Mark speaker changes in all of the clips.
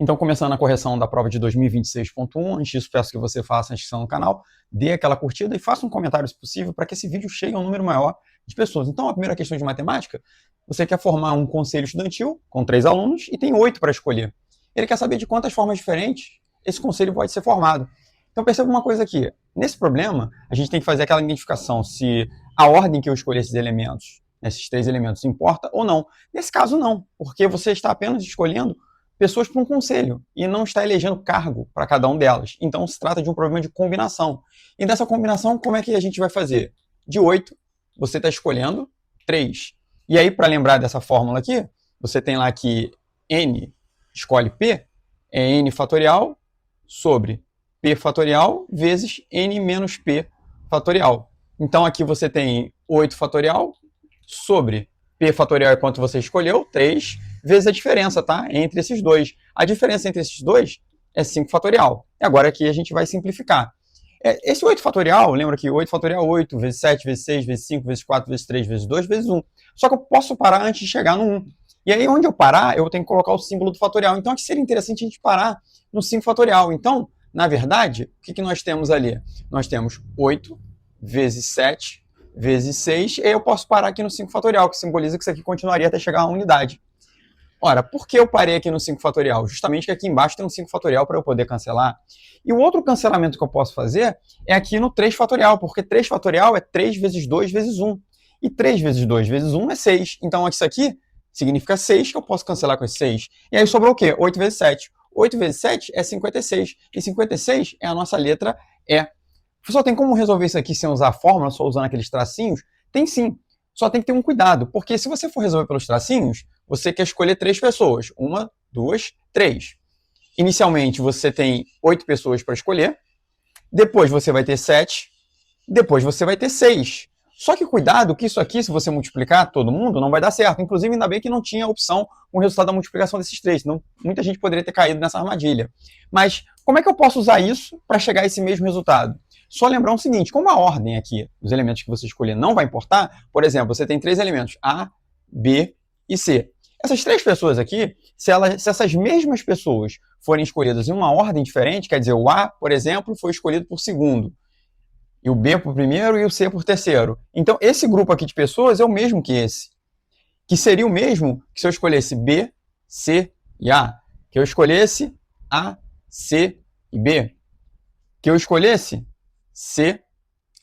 Speaker 1: Então, começando a correção da prova de 2026.1, antes disso, peço que você faça a inscrição no canal, dê aquela curtida e faça um comentário, se possível, para que esse vídeo chegue a um número maior de pessoas. Então, a primeira questão de matemática, você quer formar um conselho estudantil com 3 alunos e tem 8 para escolher. Ele quer saber de quantas formas diferentes esse conselho pode ser formado. Então, perceba uma coisa aqui. Nesse problema, a gente tem que fazer aquela identificação se a ordem que eu escolhi esses elementos, esses 3 elementos, importa ou não. Nesse caso, não, porque você está apenas escolhendo pessoas para um conselho e não está elegendo cargo para cada um delas. Então, se trata de um problema de combinação. E dessa combinação, como é que a gente vai fazer? De 8, você está escolhendo 3. E aí, para lembrar dessa fórmula aqui, você tem lá que n escolhe p, é n fatorial sobre p fatorial vezes n menos p fatorial. Então, aqui você tem 8 fatorial sobre p fatorial é quanto você escolheu, 3, vezes a diferença, tá? Entre esses dois. A diferença entre esses dois é 5 fatorial. E agora aqui a gente vai simplificar. Esse 8 fatorial, lembra que 8 fatorial é 8, vezes 7, vezes 6, vezes 5, vezes 4, vezes 3, vezes 2, vezes 1. Só que eu posso parar antes de chegar no 1. E aí, onde eu parar, eu tenho que colocar o símbolo do fatorial. Então, aqui seria interessante a gente parar no 5 fatorial. Então, na verdade, o que nós temos ali? Nós temos 8 vezes 7 vezes 6, e aí eu posso parar aqui no 5 fatorial, que simboliza que isso aqui continuaria até chegar à unidade. Ora, por que eu parei aqui no 5 fatorial? Justamente que aqui embaixo tem um 5 fatorial para eu poder cancelar. E o outro cancelamento que eu posso fazer é aqui no 3 fatorial, porque 3 fatorial é 3 vezes 2 vezes 1. E 3 vezes 2 vezes 1 é 6. Então, isso aqui significa 6, que eu posso cancelar com esse 6. E aí sobrou o quê? 8 vezes 7. 8 vezes 7 é 56. E 56 é a nossa letra E. Só tem como resolver isso aqui sem usar a fórmula, só usando aqueles tracinhos? Tem sim. Só tem que ter um cuidado, porque se você for resolver pelos tracinhos, você quer escolher 3 pessoas. 1, 2, 3. Inicialmente, você tem 8 pessoas para escolher. Depois você vai ter 7. Depois você vai ter 6. Só que cuidado que isso aqui, se você multiplicar todo mundo, não vai dar certo. Inclusive, ainda bem que não tinha a opção com o resultado da multiplicação desses 3. Senão, muita gente poderia ter caído nessa armadilha. Mas como é que eu posso usar isso para chegar a esse mesmo resultado? Só lembrar o seguinte, como a ordem aqui, os elementos que você escolher não vai importar, por exemplo, você tem 3 elementos, A, B e C. Essas 3 pessoas aqui, se essas mesmas pessoas forem escolhidas em uma ordem diferente, quer dizer, o A, por exemplo, foi escolhido por segundo, e o B por primeiro e o C por terceiro. Então, esse grupo aqui de pessoas é o mesmo que esse, que seria o mesmo que se eu escolhesse B, C e A, que eu escolhesse A, C e B, que eu escolhesse C,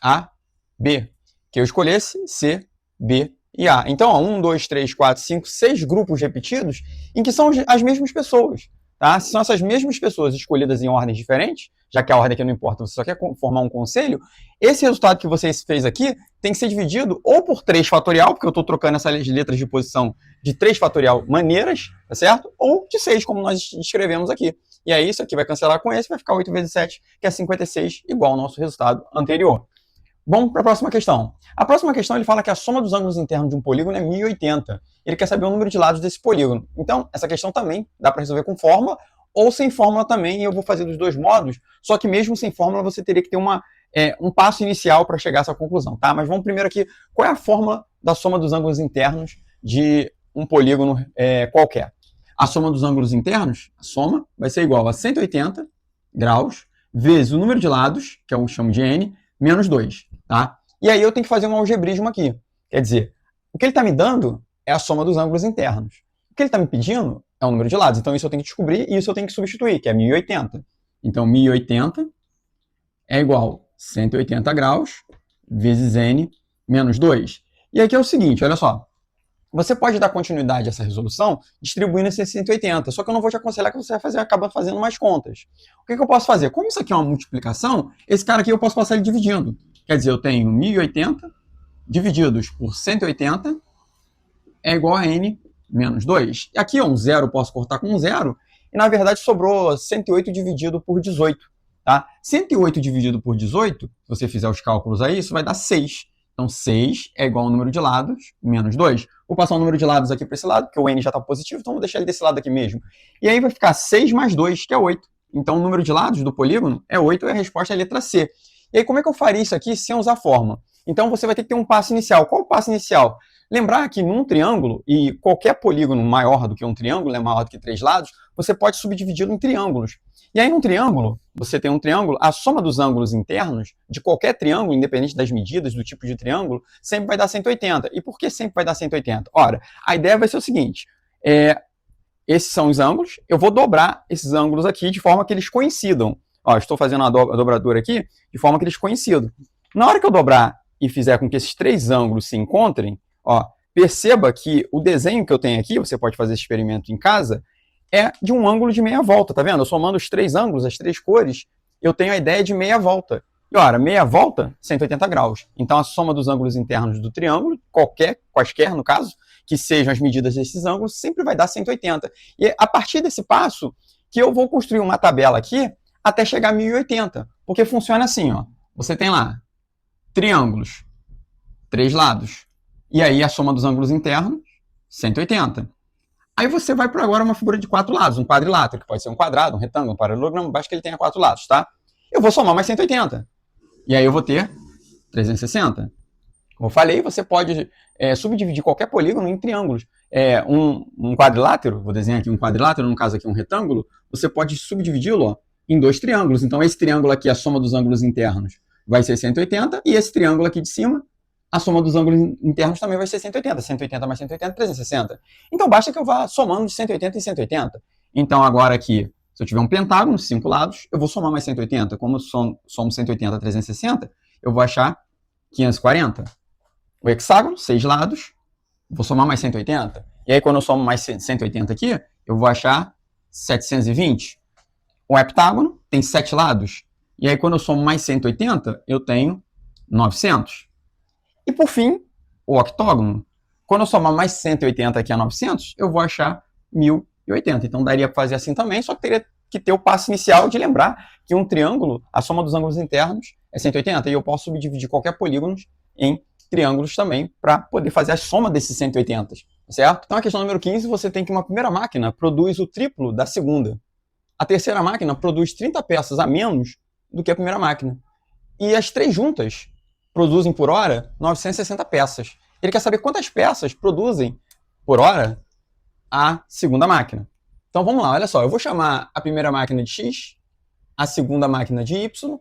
Speaker 1: A, B, que eu escolhesse C, B e A. Então, 1, 2, 3, 4, 5, 6 grupos repetidos em que são as mesmas pessoas. Tá? Se são essas mesmas pessoas escolhidas em ordens diferentes, já que a ordem aqui não importa, você só quer formar um conselho, esse resultado que você fez aqui tem que ser dividido ou por 3 fatorial, porque eu estou trocando essas letras de posição de 3 fatorial maneiras, tá certo? Ou de 6, como nós escrevemos aqui. E aí isso aqui vai cancelar com esse, vai ficar 8 vezes 7, que é 56, igual ao nosso resultado anterior. Bom, para a próxima questão. A próxima questão ele fala que a soma dos ângulos internos de um polígono é 1080. Ele quer saber o número de lados desse polígono. Então, essa questão também dá para resolver com fórmula ou sem fórmula também, e eu vou fazer dos dois modos, só que mesmo sem fórmula você teria que ter um passo inicial para chegar a essa conclusão, tá? Mas vamos primeiro aqui, qual é a fórmula da soma dos ângulos internos de um polígono qualquer? A soma dos ângulos internos, a soma, vai ser igual a 180 graus vezes o número de lados, que eu chamo de n, menos 2, tá? E aí eu tenho que fazer um algebrismo aqui. Quer dizer, o que ele está me dando é a soma dos ângulos internos. O que ele está me pedindo é o número de lados. Então isso eu tenho que descobrir e isso eu tenho que substituir, que é 1080. Então 1080 é igual a 180 graus vezes n menos 2. E aqui é o seguinte, olha só. Você pode dar continuidade a essa resolução distribuindo esse 180, só que eu não vou te aconselhar que você vai acabar fazendo mais contas. O que eu posso fazer? Como isso aqui é uma multiplicação, esse cara aqui eu posso passar ele dividindo. Quer dizer, eu tenho 1080 divididos por 180 é igual a n menos 2. E aqui é um zero, eu posso cortar com um zero, e na verdade sobrou 108 dividido por 18. Tá? 108 dividido por 18, se você fizer os cálculos aí, isso vai dar 6. Então 6 é igual ao número de lados, menos 2. Vou passar o número de lados aqui para esse lado, porque o n já está positivo, então vou deixar ele desse lado aqui mesmo. E aí vai ficar 6 mais 2, que é 8. Então o número de lados do polígono é 8 e a resposta é a letra C. E aí como é que eu faria isso aqui sem usar fórmula? Então você vai ter que ter um passo inicial. Qual o passo inicial? Lembrar que num triângulo, e qualquer polígono maior do que um triângulo, é maior do que 3 lados, você pode subdividi-lo em triângulos. E aí, num triângulo, você tem um triângulo, a soma dos ângulos internos de qualquer triângulo, independente das medidas, do tipo de triângulo, sempre vai dar 180. E por que sempre vai dar 180? Ora, a ideia vai ser o seguinte, esses são os ângulos, eu vou dobrar esses ângulos aqui de forma que eles coincidam. Ó, estou fazendo a dobradura aqui de forma que eles coincidam. Na hora que eu dobrar e fizer com que esses 3 ângulos se encontrem, ó, perceba que o desenho que eu tenho aqui, você pode fazer esse experimento em casa, é de um ângulo de meia volta, tá vendo? Eu somando os 3 ângulos, as 3 cores, eu tenho a ideia de meia volta. E, ora, meia volta, 180 graus. Então, a soma dos ângulos internos do triângulo, quaisquer no caso, que sejam as medidas desses ângulos, sempre vai dar 180. E a partir desse passo, que eu vou construir uma tabela aqui, até chegar a 1080. Porque funciona assim, ó. Você tem lá triângulos, 3 lados. E aí, a soma dos ângulos internos, 180. Aí você vai para agora uma figura de 4 lados, um quadrilátero, que pode ser um quadrado, um retângulo, um paralelogramo, basta que ele tenha 4 lados, tá? Eu vou somar mais 180. E aí eu vou ter 360. Como eu falei, você pode subdividir qualquer polígono em triângulos. Um quadrilátero, vou desenhar aqui um quadrilátero, no caso aqui um retângulo, você pode subdividi-lo em 2 triângulos. Então esse triângulo aqui, a soma dos ângulos internos, vai ser 180, e esse triângulo aqui de cima, a soma dos ângulos internos também vai ser 180. 180 mais 180, 360. Então basta que eu vá somando de 180 em 180. Então agora aqui, se eu tiver um pentágono, 5 lados, eu vou somar mais 180. Como eu somo 180 a 360, eu vou achar 540. O hexágono, 6 lados, vou somar mais 180. E aí quando eu somo mais 180 aqui, eu vou achar 720. O heptágono tem 7 lados. E aí quando eu somo mais 180, eu tenho 900. E por fim, o octógono. Quando eu somar mais 180 aqui a 900, eu vou achar 1080. Então daria para fazer assim também, só que teria que ter o passo inicial de lembrar que um triângulo, a soma dos ângulos internos é 180. E eu posso subdividir qualquer polígono em triângulos também para poder fazer a soma desses 180, certo? Então a questão número 15, você tem que uma primeira máquina produz o triplo da segunda. A terceira máquina produz 30 peças a menos do que a primeira máquina. E as 3 juntas produzem por hora 960 peças. Ele quer saber quantas peças produzem por hora a segunda máquina. Então vamos lá, olha só, eu vou chamar a primeira máquina de X, a segunda máquina de Y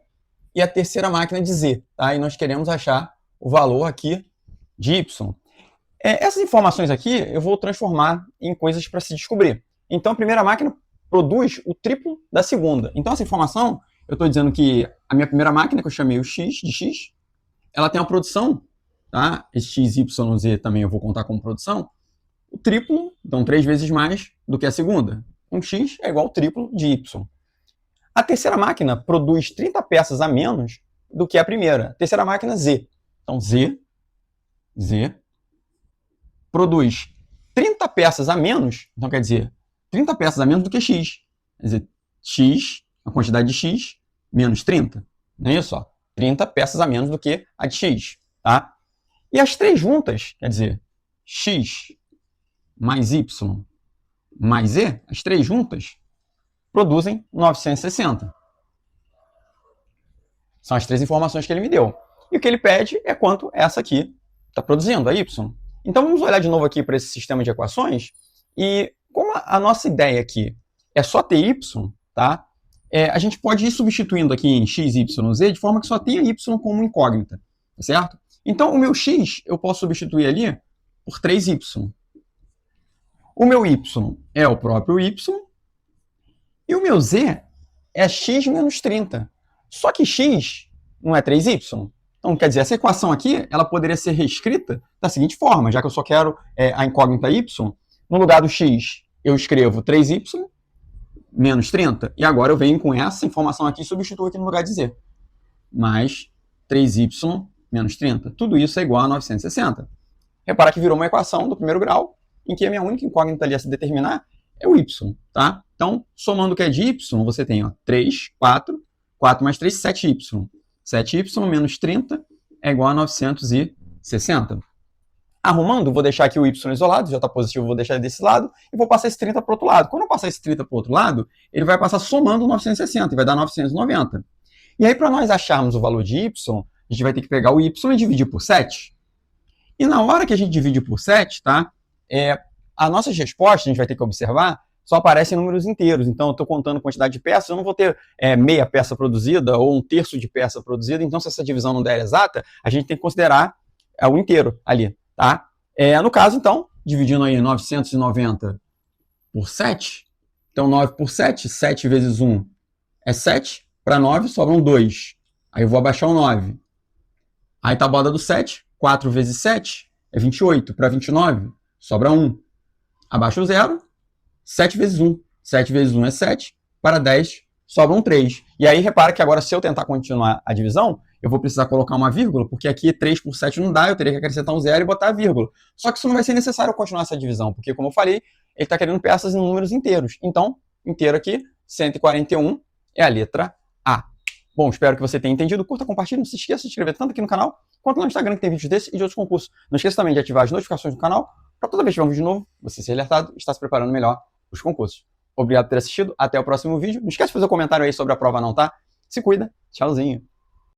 Speaker 1: e a terceira máquina de Z, tá? E nós queremos achar o valor aqui de Y. Essas informações aqui eu vou transformar em coisas para se descobrir. Então a primeira máquina produz o triplo da segunda. Então essa informação, eu estou dizendo que a minha primeira máquina, que eu chamei o X de X, ela tem uma produção, tá? Esse X, Y, Z também eu vou contar como produção, o triplo, então 3 vezes mais do que a segunda. Um X é igual ao triplo de Y. A terceira máquina produz 30 peças a menos do que a primeira. Terceira máquina, Z. Então, Z produz 30 peças a menos, então quer dizer, 30 peças a menos do que X. Quer dizer, X, a quantidade de X, menos 30. Não é isso? Ó? 30 peças a menos do que a de X. Tá? E as 3 juntas, quer dizer, X mais Y mais Z, as 3 juntas, produzem 960. São as 3 informações que ele me deu. E o que ele pede é quanto essa aqui está produzindo, a Y. Então vamos olhar de novo aqui para esse sistema de equações. E como a nossa ideia aqui é só ter Y, tá? A gente pode ir substituindo aqui em X, Y, Z de forma que só tenha Y como incógnita, certo? Então o meu X eu posso substituir ali por 3Y. O meu Y é o próprio Y. E o meu Z é X menos 30. Só que X não é 3Y. Então, quer dizer, essa equação aqui, ela poderia ser reescrita da seguinte forma, já que eu só quero a incógnita Y, no lugar do X, eu escrevo 3Y menos 30, e agora eu venho com essa informação aqui e substituo aqui no lugar de Z. Mais 3Y menos 30. Tudo isso é igual a 960. Repara que virou uma equação do primeiro grau, em que a minha única incógnita ali a se determinar é o Y, tá? Então, somando o que é de Y, você tem 3, 4, 4 mais 3, 7Y. 7y menos 30 é igual a 960. Arrumando, vou deixar aqui o y isolado, já está positivo, vou deixar desse lado, e vou passar esse 30 para o outro lado. Quando eu passar esse 30 para o outro lado, ele vai passar somando 960, e vai dar 990. E aí, para nós acharmos o valor de y, a gente vai ter que pegar o y e dividir por 7. E na hora que a gente divide por 7, tá? As nossas respostas, a gente vai ter que observar, só aparecem números inteiros. Então, eu estou contando quantidade de peças, eu não vou ter meia peça produzida ou um terço de peça produzida. Então, se essa divisão não der exata, a gente tem que considerar o inteiro ali, tá? No caso, então, dividindo aí 990 por 7, então 9 por 7, 7 vezes 1 é 7, para 9 sobram 2. Aí eu vou abaixar o 9. Aí tabuada do 7, 4 vezes 7 é 28, para 29 sobra 1. Abaixo o 0, 7 vezes 1. 7 vezes 1 é 7, para 10 sobram 3. E aí repara que agora se eu tentar continuar a divisão, eu vou precisar colocar uma vírgula, porque aqui 3 por 7 não dá, eu teria que acrescentar um 0 e botar a vírgula. Só que isso não vai ser necessário continuar essa divisão, porque como eu falei, ele está querendo peças em números inteiros. Então, inteiro aqui, 141 é a letra A. Bom, espero que você tenha entendido. Curta, compartilhe, não se esqueça de se inscrever tanto aqui no canal, quanto no Instagram, que tem vídeos desse e de outros concursos. Não esqueça também de ativar as notificações do canal, para toda vez que tiver um vídeo novo, você ser alertado e estar se preparando melhor para os concursos. Obrigado por ter assistido, até o próximo vídeo. Não esquece de fazer um comentário aí sobre a prova não, tá? Se cuida, tchauzinho.